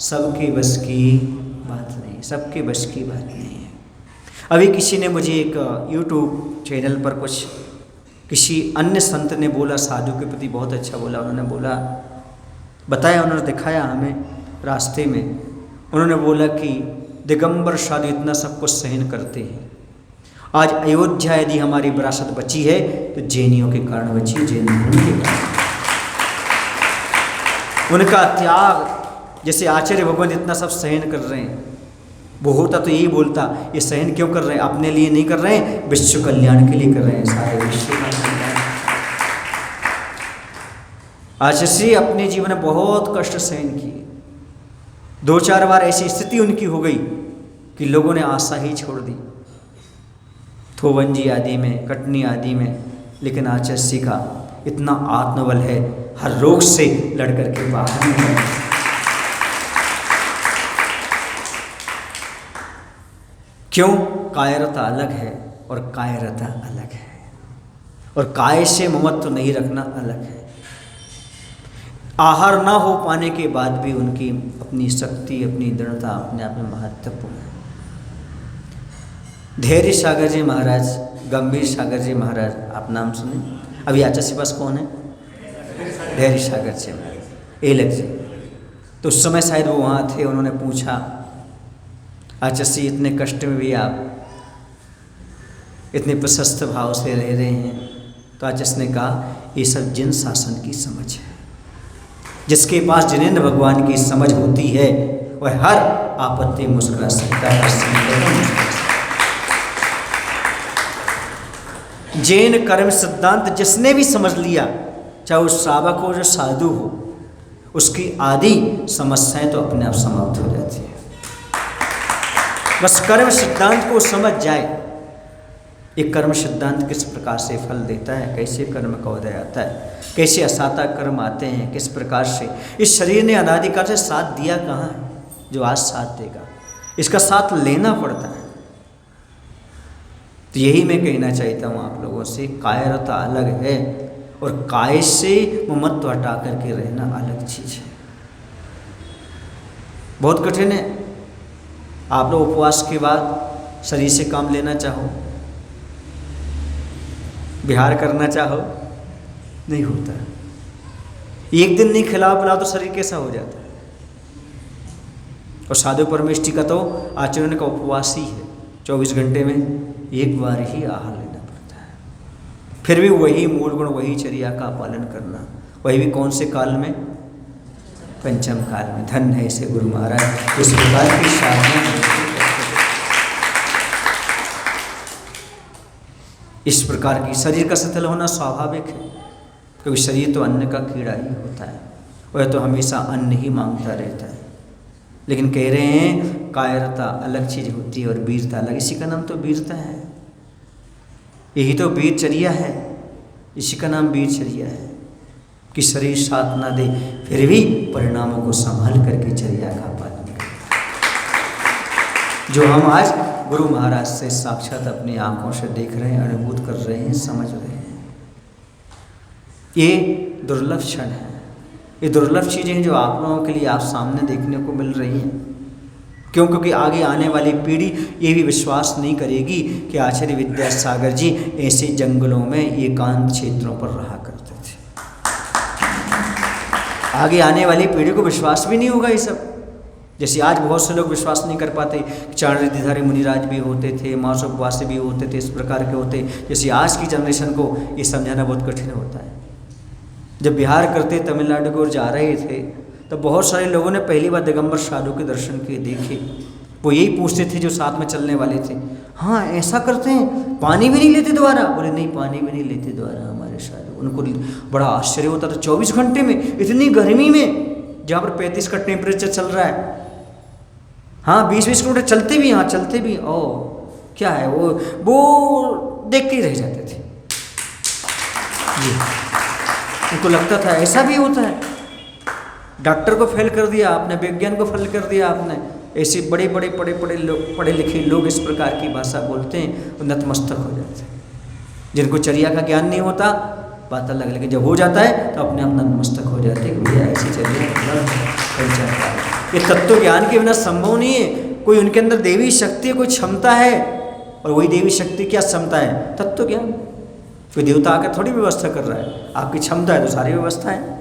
[SPEAKER 1] सबके बस की बात नहीं, सबके बस की बात नहीं है। अभी किसी ने मुझे एक YouTube चैनल पर कुछ किसी अन्य संत ने बोला, साधु के प्रति बहुत अच्छा बोला। उन्होंने बोला, बताया, उन्होंने दिखाया हमें रास्ते में। उन्होंने बोला कि दिगंबर साधु इतना सब कुछ सहन करते हैं। आज अयोध्या यदि हमारी विरासत बची है तो जैनियों के कारण बची है, जैन धर्म के कारण। उनका त्याग, जैसे आचार्य भगवान इतना सब सहन कर रहे हैं, वो होता तो यही बोलता, ये सहन क्यों कर रहे हैं? अपने लिए नहीं कर रहे हैं, विश्व कल्याण के लिए कर रहे हैं, सारे विश्व का कल्याण। आचार्य अपने जीवन में बहुत कष्ट सहन किए। 2-4 बार ऐसी स्थिति उनकी हो गई कि लोगों ने आशा ही छोड़ दी, थोवंजी आदि में, कटनी आदि में। लेकिन आचार्य का इतना आत्मबल है, हर रोग से लड़ करके बाहर निकले। क्यों? कायरता अलग है और कायरता अलग है, और काय से ममत्व नहीं रखना अलग है। आहार ना हो पाने के बाद भी उनकी अपनी शक्ति, अपनी दृढ़ता अपने आप में महत्वपूर्ण है। धैर्य सागर जी महाराज, गंभीर सागर जी महाराज, आप नाम सुने? अभी आचार्य के पास कौन है? धैर्य सागर जी महाराज, एलक जी। तो उस समय शायद वो वहाँ थे। उन्होंने पूछा, आचार्य इतने कष्ट में भी आप इतने प्रशस्त भाव से रह रहे हैं। तो आचार्य ने कहा, ये सब जिन शासन की समझ है। जिसके पास जिनेंद्र भगवान की समझ होती है वह हर आपत्ति मुस्कुरा सकता है। जैन कर्म सिद्धांत जिसने भी समझ लिया, चाहे वो श्रावक हो जो साधु हो, उसकी आदि समस्याएं तो अपने आप समाप्त हो जाती है। बस कर्म सिद्धांत को समझ जाए, एक कर्म सिद्धांत किस प्रकार से फल देता है, कैसे कर्म का उदय आता है, कैसे असाता कर्म आते हैं, किस प्रकार से इस शरीर ने अनादिकाल से साथ दिया कहाँ है जो आज साथ देगा। इसका साथ लेना पड़ता है। तो यही मैं कहना चाहता हूँ आप लोगों से, कायरता अलग है और काय से ममत्व हटा करके रहना अलग चीज़ है। बहुत कठिन है। आप लोग उपवास के बाद शरीर से काम लेना चाहो, विहार करना चाहो, नहीं होता। एक दिन नहीं खिलाओ पिलाओ तो शरीर कैसा हो जाता है। और साधु परमेष्ठी का तो आचरण का उपवास ही है, 24 घंटे में एक बार ही आहार लेना पड़ता है। फिर भी वही मूल गुण, वही चर्या का पालन करना, वही भी कौन से काल में? पंचम काल में। धन्य है ऐसे गुरु महाराज इस प्रकार की साधना, इस प्रकार की शरीर का शिथिल होना स्वाभाविक है, क्योंकि शरीर तो अन्न का कीड़ा ही होता है, वह तो हमेशा अन्न ही मांगता रहता है। लेकिन कह रहे हैं कायरता अलग चीज़ होती है और वीरता अलग। इसी का नाम तो वीरता है, यही तो वीरचर्या है, इसी का नाम वीरचर्या है कि शरीर साथ ना दे फिर भी परिणामों को संभाल करके चर्या का पालन करें, जो हम आज गुरु महाराज से साक्षात अपनी आंखों से देख रहे हैं, अनुभूत कर रहे हैं, समझ रहे हैं। ये दुर्लभ क्षण है, ये दुर्लभ चीज़ें हैं जो आप लोगों के लिए आप सामने देखने को मिल रही हैं। क्यों? क्योंकि आगे आने वाली पीढ़ी ये भी विश्वास नहीं करेगी कि आचार्य विद्यासागर जी ऐसे जंगलों में एकांत क्षेत्रों पर रहा करते थे। आगे आने वाली पीढ़ी को विश्वास भी नहीं होगा ये सब। जैसे आज बहुत से लोग विश्वास नहीं कर पाते, चार रिद्धिधारी मुनिराज भी होते थे, मासोपवासी भी होते थे, इस प्रकार के होते। जैसे आज की जनरेशन को ये समझाना बहुत कठिन होता है। जब बिहार करते तमिलनाडु की ओर जा रहे थे तो बहुत सारे लोगों ने पहली बार दिगंबर साधु के दर्शन किए, देखे। वो यही पूछते थे जो साथ में चलने वाले थे, हाँ ऐसा करते हैं, पानी भी नहीं लेते दोबारा? बोले नहीं, पानी भी नहीं लेते दोबारा हमारे साधु। उनको बड़ा आश्चर्य होता था, 24 घंटे में, इतनी गर्मी में, जहाँ पर 35 का टेम्परेचर चल रहा है, हाँ 20-20 किलोमीटर चलते भी, हाँ चलते भी, ओ क्या है, वो देख के ही रह जाते थे। उनको लगता था ऐसा भी होता है। डॉक्टर को फेल कर दिया आपने, विज्ञान को फेल कर दिया आपने। ऐसे बड़े बड़े पढ़े लिखे लोग इस प्रकार की भाषा बोलते हैं, वो नतमस्तक हो जाते हैं। जिनको चर्या का ज्ञान नहीं होता बात अलग, लेकिन जब हो जाता है तो अपने आप नतमस्तक हो जाते हैं। भैया ऐसी चर्या, ये तत्व ज्ञान के बिना संभव नहीं है। कोई उनके अंदर देवी शक्ति, कोई क्षमता है, और वही देवी शक्ति क्या क्षमता है? तत्व ज्ञान। कोई देवता आकर थोड़ी व्यवस्था कर रहा है, आपकी क्षमता है तो सारी व्यवस्था है।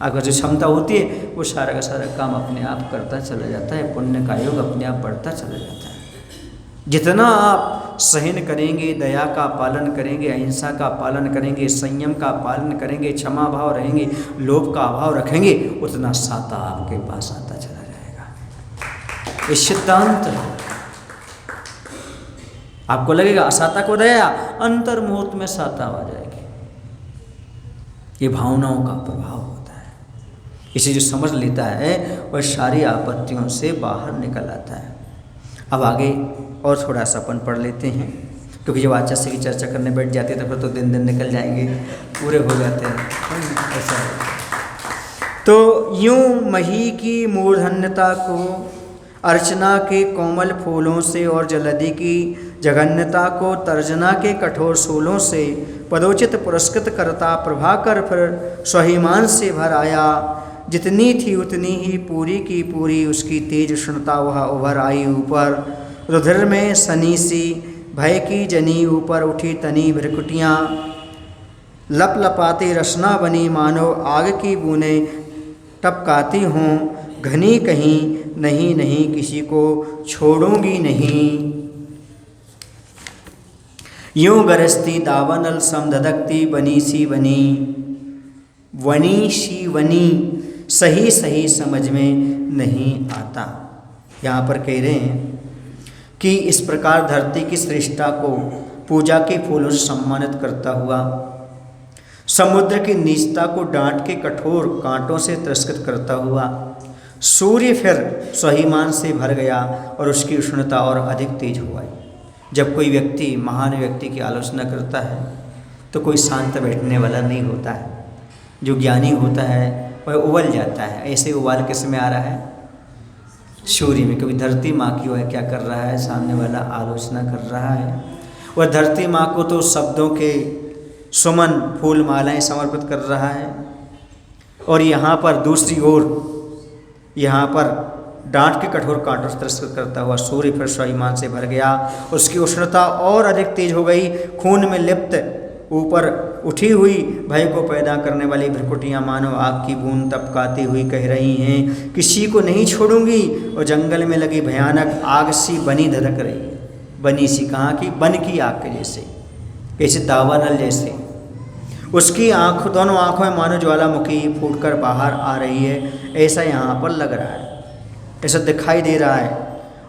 [SPEAKER 1] अगर जो क्षमता होती है वो सारा का सारा काम अपने आप करता चला जाता है, पुण्य का योग अपने आप बढ़ता चला जाता है। जितना आप सहन करेंगे, दया का पालन करेंगे, अहिंसा का पालन करेंगे, संयम का पालन करेंगे, क्षमा भाव रहेंगे, लोभ का अभाव रखेंगे, उतना साता आपके पास आता चला जाएगा। ये सिद्धांत है। आपको लगेगा असाता को दया, अंतर्मुहूर्त में साता आ जाएगी। ये भावनाओं का प्रभाव होता है। इसे जो समझ लेता है वह सारी आपत्तियों से बाहर निकल आता है। अब आगे और थोड़ा सा अपन पढ़ लेते हैं, क्योंकि जब आचार्य की चर्चा करने बैठ जाते हैं तो फिर तो दिन निकल जाएंगे, पूरे हो जाते हैं ऐसा है। तो यूं मही की मूर्धन्यता को अर्चना के कोमल फूलों से और जलधि की जघन्यता को तर्जना के कठोर सूलों से पदोचित पुरस्कृत करता प्रभाकर फिर स्वाभिमान से भर आया। जितनी थी उतनी ही पूरी की पूरी उसकी तेज उष्णता वह उभर आई ऊपर। रुधिर में सनी सी भय की जनी ऊपर उठी तनी भ्रकुटियाँ लप लपाती रसना बनी मानो आग की बूंदें टपकाती हों। घनी कहीं नहीं नहीं किसी को छोड़ूंगी नहीं। यूं गरजती दावानल सम धधकती बनी सी बनी वनी सी वनी सही सही समझ में नहीं आता। यहाँ पर कह रहे हैं कि इस प्रकार धरती की श्रेष्ठता को पूजा के फूलों से सम्मानित करता हुआ, समुद्र की नीचता को डांट के कठोर कांटों से तिरस्कृत करता हुआ, सूर्य फिर स्वाभिमान से भर गया और उसकी उष्णता और अधिक तेज हुआ। जब कोई व्यक्ति महान व्यक्ति की आलोचना करता है तो कोई शांत बैठने वाला नहीं होता है। जो ज्ञानी होता है वह उबल जाता है। ऐसे उबाल किस में आ रहा है? सूर्य में। क्योंकि धरती माँ की वह क्या कर रहा है? सामने वाला आलोचना कर रहा है। वह धरती माँ को तो शब्दों के सुमन फूल मालाएं समर्पित कर रहा है। और यहाँ पर दूसरी ओर यहाँ पर डांट के कठोर कांटों से तिरस्कृत करता हुआ सूर्य फिर स्वाभिमान से भर गया। उसकी उष्णता और अधिक तेज हो गई। खून में लिप्त ऊपर उठी हुई भय को पैदा करने वाली भ्रकुटियाँ मानो आग की बूंद टपकाती हुई कह रही हैं, किसी को नहीं छोड़ूंगी। और जंगल में लगी भयानक आग सी बनी धधक रही है। बनी सी कहाँ की? बन की आग के जैसे, कैसे दावानल जैसे। उसकी आँख, दोनों आँखों में मानो ज्वालामुखी फूटकर बाहर आ रही है, ऐसा यहाँ पर लग रहा है, ऐसा दिखाई दे रहा है।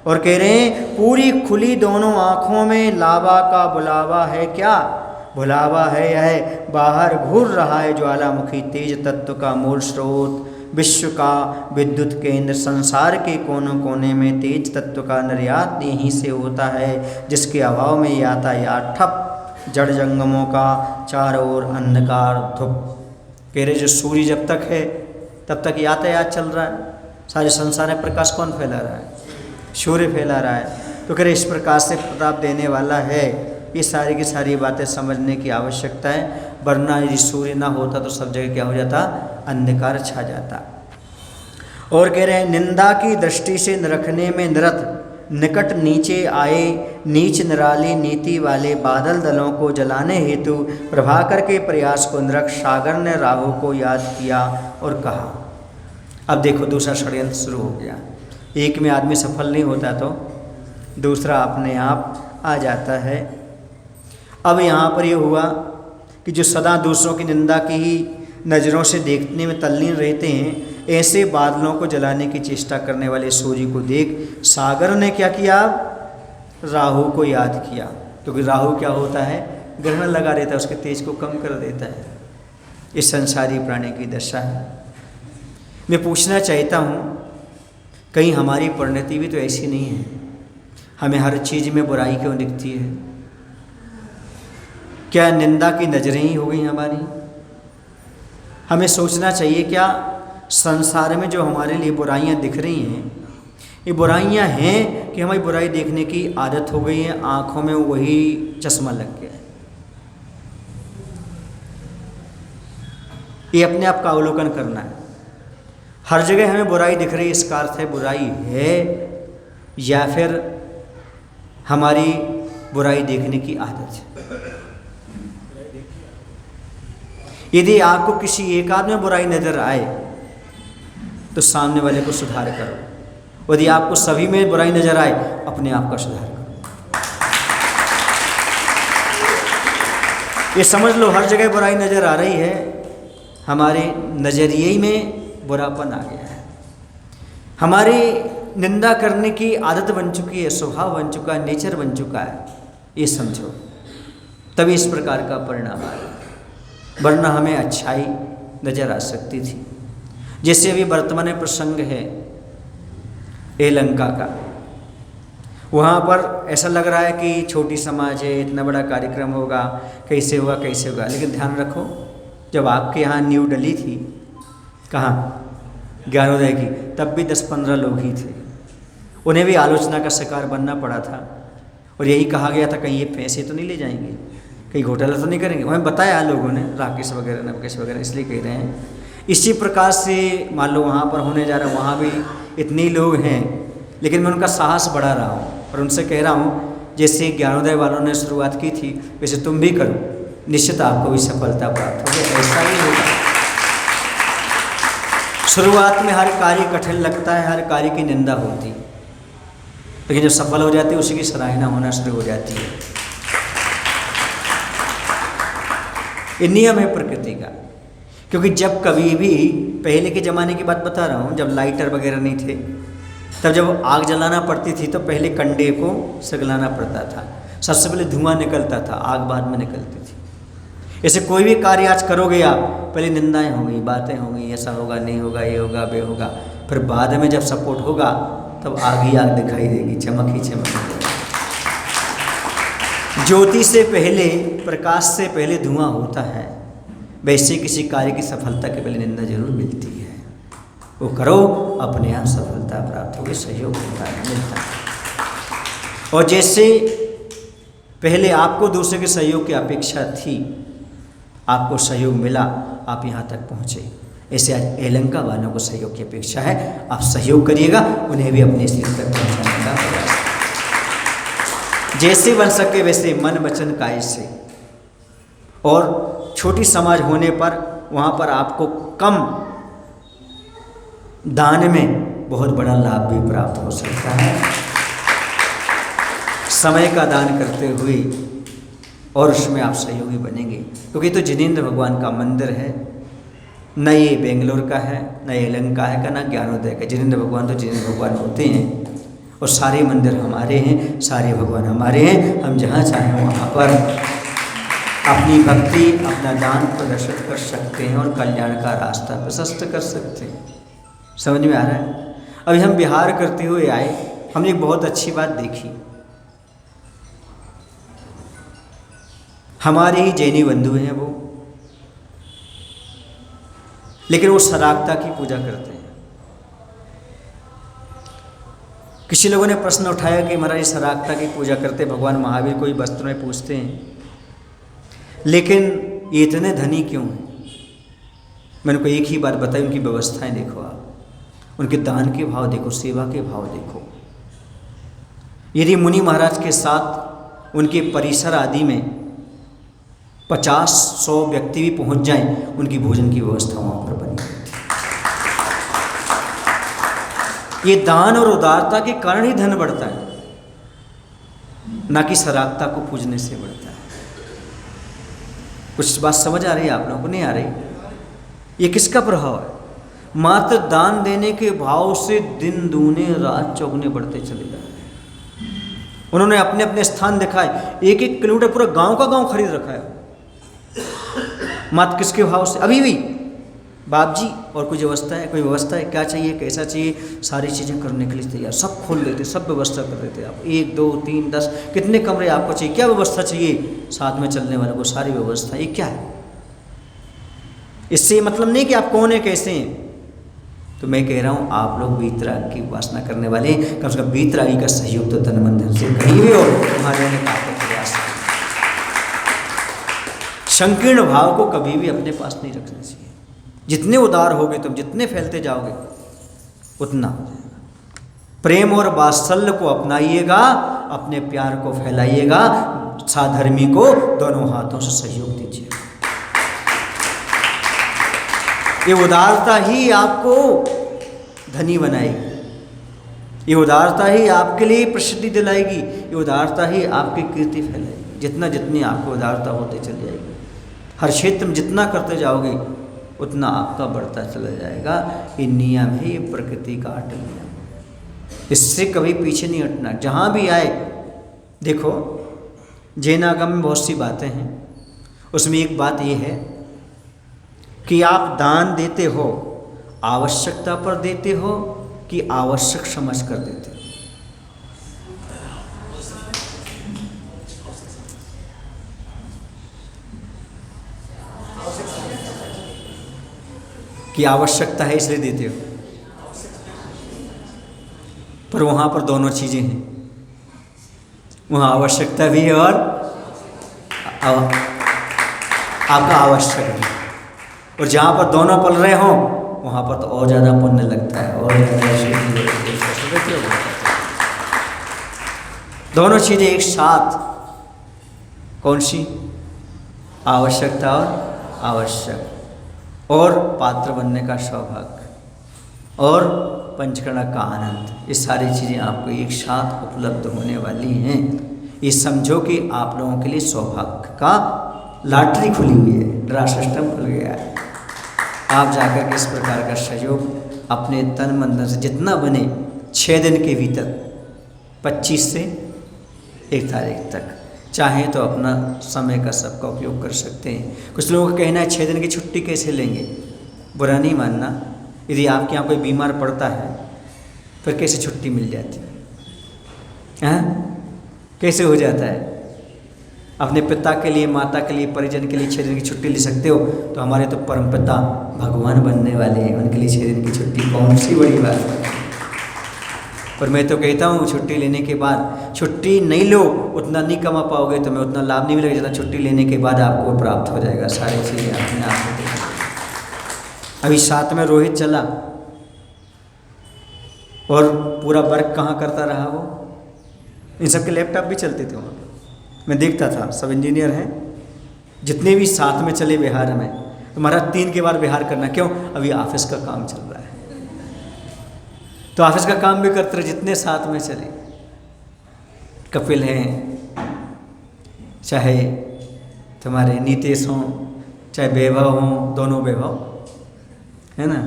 [SPEAKER 1] और कह रहे हैं पूरी खुली दोनों आँखों में लावा का बुलावा है। क्या बुलावा है? यह बाहर घूर रहा है ज्वालामुखी तेज तत्व का मूल स्रोत, विश्व का विद्युत केंद्र। संसार के कोनों कोने में तेज तत्व का निर्यात यहीं से होता है, जिसके अभाव में यातायात ठप, जड़ जंगमों का चारों ओर अंधकार धूप। कह रहे जो सूर्य जब तक है तब तक यातायात चल रहा है, सारे संसार में प्रकाश कौन फैला रहा है? सूर्य फैला रहा है। तो कह रहे इस प्रकाश से प्रताप देने वाला है। ये सारी की सारी बातें समझने की आवश्यकता है, वरना यदि सूर्य ना होता तो सब जगह क्या हो जाता? अंधकार छा जाता। और कह रहे हैं निंदा की दृष्टि से निरखने में निरत निकट नीचे आए नीच निराली नीति वाले बादल दलों को जलाने हेतु प्रभाकर के प्रयास को निरख सागर ने राहु को याद किया और कहा। अब देखो दूसरा षड्यंत्र शुरू हो गया। एक में आदमी सफल नहीं होता तो दूसरा अपने आप आ जाता है। अब यहाँ पर ये हुआ कि जो सदा दूसरों की निंदा की ही नज़रों से देखने में तल्लीन रहते हैं, ऐसे बादलों को जलाने की चेष्टा करने वाले सूर्य को देख सागर ने क्या किया? राहु को याद किया। क्योंकि राहु क्या होता है? ग्रहण लगा देता है, उसके तेज को कम कर देता है। इस संसारी प्राणी की दशा है। मैं पूछना चाहता हूँ, कहीं हमारी परिणति भी तो ऐसी नहीं है? हमें हर चीज़ में बुराई क्यों दिखती है? क्या निंदा की नज़रें ही हो गई हमारी? हमें सोचना चाहिए क्या संसार में जो हमारे लिए बुराइयां दिख रही हैं, ये बुराइयां हैं कि हमारी बुराई देखने की आदत हो गई है, आँखों में वही चश्मा लग गया है। ये अपने आप का अवलोकन करना है। हर जगह हमें बुराई दिख रही है, इसका अर्थ है बुराई है या फिर हमारी बुराई देखने की आदत है। यदि आपको किसी एक आदमी में बुराई नजर आए तो सामने वाले को सुधार करो। यदि आपको सभी में बुराई नजर आए, अपने आप का सुधार करो। ये समझ लो हर जगह बुराई नजर आ रही है, हमारे नजरिए में बुरापन आ गया है। हमारी निंदा करने की आदत बन चुकी है, स्वभाव बन चुका है, नेचर बन चुका है। ये समझो, तभी इस प्रकार का परिणाम आया। वरना हमें अच्छाई नजर आ सकती थी। जैसे अभी वर्तमान प्रसंग है ए लंका का, वहाँ पर ऐसा लग रहा है कि छोटी समाज है, इतना बड़ा कार्यक्रम होगा, कैसे होगा कैसे होगा। लेकिन ध्यान रखो, जब आपके यहाँ नींव डली थी, कहाँ? ज्ञानोदय की, तब भी 10-15 लोग ही थे। उन्हें भी आलोचना का शिकार बनना पड़ा था। और यही कहा गया था कहीं ये पैसे तो नहीं ले जाएंगे, कहीं घोटाला तो नहीं करेंगे। हमें बताया लोगों ने, राकेश वगैरह नवकेश वगैरह, इसलिए कह रहे हैं। इसी प्रकार से मान लो वहाँ पर होने जा रहा है, वहाँ भी इतने लोग हैं, लेकिन मैं उनका साहस बढ़ा रहा हूँ और उनसे कह रहा हूँ जैसे ज्ञानोदय वालों ने शुरुआत की थी वैसे तुम भी करो, निश्चित आपको भी सफलता प्राप्त होगी। ऐसा ही होगा। शुरुआत में हर कार्य कठिन लगता है, हर कार्य की निंदा होती है, लेकिन जब सफल हो जाती है उसी की सराहना होना शुरू हो जाती है। ये नियम है प्रकृति का। क्योंकि जब कभी भी, पहले के ज़माने की बात बता रहा हूँ, जब लाइटर वगैरह नहीं थे, तब जब आग जलाना पड़ती थी तो पहले कंडे को सगलाना पड़ता था। सबसे पहले धुआं निकलता था, आग बाद में निकलती थी। ऐसे कोई भी कार्य आज करोगे आप, पहले निंदाएं होंगी, बातें होंगी, ऐसा होगा नहीं होगा, ये होगा वे होगा, फिर बाद में जब सपोर्ट होगा तब आग ही आग दिखाई देगी, चमक ही चमक। ज्योति से पहले, प्रकाश से पहले धुआं होता है, वैसे किसी कार्य की सफलता के पहले निंदा जरूर मिलती है। वो करो, अपने आप सफलता प्राप्त होगी, सहयोग होता है, मिलता है। और जैसे पहले आपको दूसरे के सहयोग की अपेक्षा थी, आपको सहयोग मिला, आप यहाँ तक पहुँचे। ऐसे आज एलंका वालों को सहयोग की अपेक्षा है, आप सहयोग करिएगा, उन्हें भी अपने स्थिति तक पहुँचाने का प्रयास। जैसे बन सके वैसे मन वचन काय से। और छोटी समाज होने पर वहाँ पर आपको कम दान में बहुत बड़ा लाभ भी प्राप्त हो सकता है। समय का दान करते हुए और उसमें आप सहयोगी बनेंगे, क्योंकि तो जिनेंद्र भगवान का मंदिर है, न ये बेंगलोर का है, न ये एलंका है का, न ज्ञानोदय का। जिनेंद्र भगवान तो जिनेंद्र भगवान होते हैं और सारे मंदिर हमारे हैं, सारे भगवान हमारे हैं। हम जहाँ चाहें वहाँ पर अपनी भक्ति, अपना दान प्रदर्शित कर सकते हैं और कल्याण का रास्ता प्रशस्त कर सकते हैं। समझ में आ रहा है? अभी हम बिहार करते हुए आए, हमने एक बहुत अच्छी बात देखी। हमारे ही जैनी बंधु हैं वो, लेकिन वो सरागता की पूजा करते हैं। किसी लोगों ने प्रश्न उठाया कि महाराज सरागता की पूजा करते, भगवान महावीर को ही वस्त्र में पूछते हैं, लेकिन ये इतने धनी क्यों हैं? मैंने उनको एक ही बात बताई, उनकी व्यवस्थाएं देखो आप, उनके दान के भाव देखो, सेवा के भाव देखो। यदि मुनि महाराज के साथ उनके परिसर आदि में 50-100 व्यक्ति भी पहुंच जाएं, उनकी भोजन की व्यवस्था वहाँ पर बनी रहती है। ये दान और उदारता के कारण ही धन बढ़ता है, ना कि सरागता को पूजने से बढ़ता है। कुछ बात समझ आ रही है आप लोगों को? नहीं आ रही? ये किसका प्रभाव है? मात्र दान देने के भाव से दिन दूने रात चौगुने बढ़ते चले जाते हैं। उन्होंने अपने अपने स्थान दिखाए, 1-1 किलोमीटर पूरा गांव का गांव खरीद रखा है मात्र किसके भाव से? अभी भी बाप जी और कोई व्यवस्था है, कोई व्यवस्था है, क्या चाहिए, कैसा चाहिए, सारी चीज़ें करने के लिए तैयार, सब खोल देते, सब व्यवस्था कर देते। आप 1, 2, 3, 10 कितने कमरे आपको चाहिए, क्या व्यवस्था चाहिए, साथ में चलने वालों को सारी व्यवस्था। ये क्या है? इससे मतलब नहीं कि आप कौन है, कैसे हैं। तो मैं कह रहा हूँ आप लोग वीतराग की उपासना करने वाले हैं, कम से कम वीतरागी का सहयोग तो तन मन धन से कहीं भी हो, तुम्हारे ने प्रयास। संकीर्ण भाव को कभी भी अपने पास नहीं रखना चाहिए। जितने उदार होगे तुम, जितने फैलते जाओगे उतना हो जाएगा। प्रेम और वात्सल्य को अपनाइएगा, अपने प्यार को फैलाइएगा, साधर्मी को दोनों हाथों से सहयोग दीजिएगा। ये उदारता ही आपको धनी बनाएगी, ये उदारता ही आपके लिए प्रसिद्धि दिलाएगी, ये उदारता ही आपकी कीर्ति फैलाएगी। जितनी आपको उदारता होते चली जाएगी, हर क्षेत्र में जितना करते जाओगे उतना आपका बढ़ता चला जाएगा। ये नियम है, ये प्रकृति का अटल नियम, इससे कभी पीछे नहीं हटना। जहाँ भी आए देखो, जैनागम में बहुत सी बातें हैं, उसमें एक बात ये है कि आप दान देते हो आवश्यकता पर देते हो कि आवश्यक समझ कर देते हो। कि आवश्यकता है इसलिए देते हो, पर वहाँ पर दोनों चीज़ें हैं, वहाँ आवश्यकता भी है और आपका आवश्यक भी। और जहाँ पर दोनों पल रहे हों वहाँ पर तो और ज़्यादा पुण्य लगता है, और दोनों चीज़ें एक साथ। कौन सी? आवश्यकता और आवश्यक, और पात्र बनने का सौभाग्य और पंचकर्णा का आनंद, ये सारी चीज़ें आपको एक साथ उपलब्ध होने वाली हैं। ये समझो कि आप लोगों के लिए सौभाग्य का लॉटरी खुली हुई है, ड्रा सिस्टम खुल गया है। आप जाकर के इस प्रकार का सहयोग अपने तन मन धन से जितना बने 6 दिन के भीतर 25 से 1 तारीख तक चाहें तो अपना समय का सबका उपयोग कर सकते हैं। कुछ लोगों का कहना है 6 दिन की छुट्टी कैसे लेंगे, बुरा नहीं मानना। यदि आपके यहाँ कोई बीमार पड़ता है फिर कैसे छुट्टी मिल जाती है? कैसे हो जाता है? अपने पिता के लिए, माता के लिए, परिजन के लिए 6 दिन की छुट्टी ले सकते हो, तो हमारे तो परम पिता भगवान बनने वाले हैं, उनके लिए 6 दिन की छुट्टी कौन सी बड़ी बात है। पर मैं तो कहता हूँ छुट्टी लेने के बाद, छुट्टी नहीं लो उतना नहीं कमा पाओगे, तुम्हें उतना लाभ नहीं मिलेगा जितना छुट्टी लेने के बाद आपको प्राप्त हो जाएगा। सारी चीज़ें अपने आप में देखा। अभी साथ में रोहित चला और पूरा वर्क कहाँ करता रहा वो, इन सब के लैपटॉप भी चलते थे वहाँ पर, मैं देखता था। सब इंजीनियर हैं, जितने भी साथ में चले बिहार में, तुम्हारा 3 के बाद बिहार करना। क्यों? अभी ऑफिस का काम चल रहा है, तो ऑफिस का काम भी करते रहे जितने साथ में चले। कपिल हैं, चाहे तुम्हारे नीतीश हों, चाहे वैभव हों, दोनों वैभव है ना,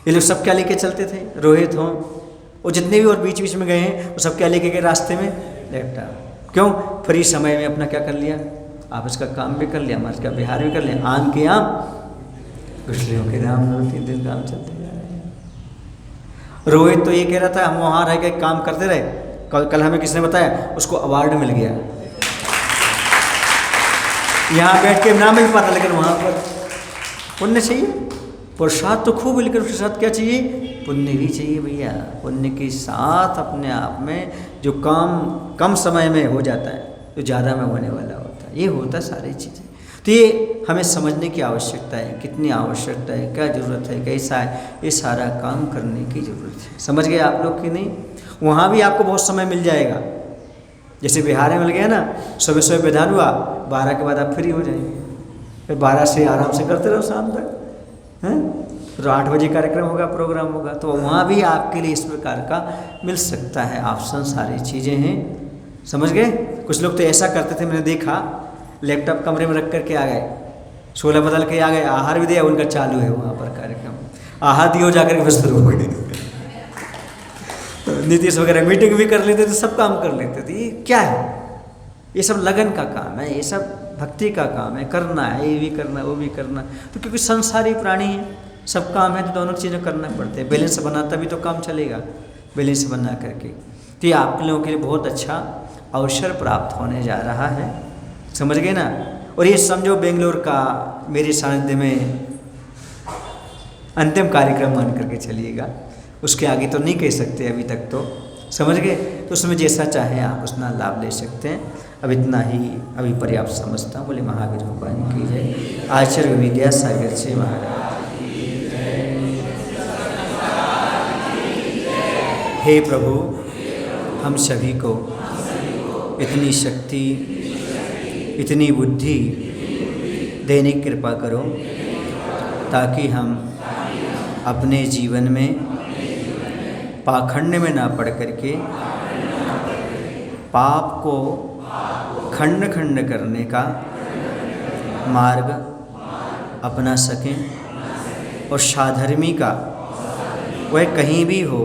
[SPEAKER 1] ये लोग सब क्या लेके चलते थे? रोहित हों और जितने भी और बीच बीच में गए हैं वो सब क्या लेके गए रास्ते में? लैपटॉप। क्यों? फ्री समय में अपना क्या कर लिया? ऑफिस का काम भी कर लिया, हमारे का बिहार भी कर लिया। आम के आम, गुठलियों के दाम, 2-3 दिन काम चलते जा रहे हैं। रोहित तो ये कह रहा था हम वहाँ रह के काम करते रहे, कल हमें किसने बताया उसको अवार्ड मिल गया। यहाँ बैठ के ना मिल पाता, लेकिन वहाँ पर पुण्य चाहिए, प्रसाद तो खूब, लेकिन प्रसाद क्या चाहिए? पुण्य भी चाहिए भैया। पुण्य के साथ अपने आप में जो काम कम समय में हो जाता है तो ज़्यादा में होने वाला होता है। ये होता सारी चीज़ें। तो ये हमें समझने की आवश्यकता है, कितनी आवश्यकता है, क्या ज़रूरत है, कैसा है, ये सारा काम करने की ज़रूरत है। समझ गए आप लोग कि नहीं? वहाँ भी आपको बहुत समय मिल जाएगा, जैसे बिहार में मिल गया ना, सुबह सुबह विधान हुआ, 12 के बाद आप फ्री हो जाएंगे, फिर 12 से आराम से करते रहो शाम तक, हैं? फिर 8 बजे कार्यक्रम होगा, प्रोग्राम होगा, तो वहाँ भी आपके लिए इस प्रकार का मिल सकता है ऑप्शन, सारी चीज़ें हैं। समझ गए? कुछ लोग तो ऐसा करते थे, मैंने देखा, लैपटॉप कमरे में रख करके आ गए, 16 बदल के आ गए, आहार भी दिया, उनका चालू है वहाँ पर कार्यक्रम, आहार दियो जाकर के बस शुरू हो गए। नीतीश वगैरह मीटिंग भी कर लेते थे, सब काम कर लेते थे। ये क्या है? ये सब लगन का काम है, ये सब भक्ति का काम है, करना है, ये भी करना, वो भी करना। तो क्योंकि संसारी प्राणी हैं, सब काम है तो दोनों चीज़ें करना पड़ते हैं। बैलेंस बनाता भी तो काम चलेगा, बैलेंस बना करके। तो ये आप लोगों के लिए बहुत अच्छा अवसर प्राप्त होने जा रहा है। समझ गए ना? और ये समझो बेंगलोर का मेरे सानिध्य में अंतिम कार्यक्रम मान करके चलिएगा, उसके आगे तो नहीं कह सकते अभी तक तो। समझ गए? तो उसमें जैसा चाहे आप उसका लाभ ले सकते हैं। अब इतना ही अभी पर्याप्त समझता हूँ। बोले महावीर भगवान की जय। आचार्य विद्यासागर से महाराज। हे प्रभु, हम सभी को इतनी शक्ति, इतनी बुद्धि देने की कृपा करो ताकि हम अपने जीवन में पाखंड में ना पड़ करके पाप को खंड खंड करने का मार्ग अपना सकें और साधर्मी का वह कहीं भी हो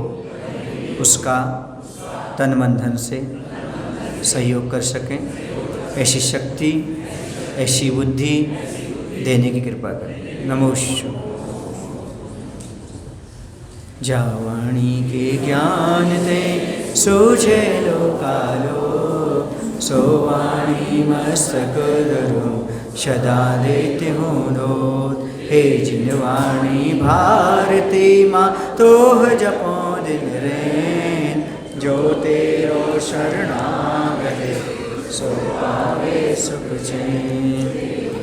[SPEAKER 1] उसका तन मन धन से सहयोग कर सकें। ऐसी शक्ति, ऐसी बुद्धि देने की कृपा करें। नमो शिवाय। जावाणी के ज्ञान दे सूझे लोकालो, सोवाणी मस्तक धरो सदा देते हो दो। हे जिनवाणी भारती माँ तोह जपो दिन रैन, जो तेरो शरणागत सो पावे सुख चैन।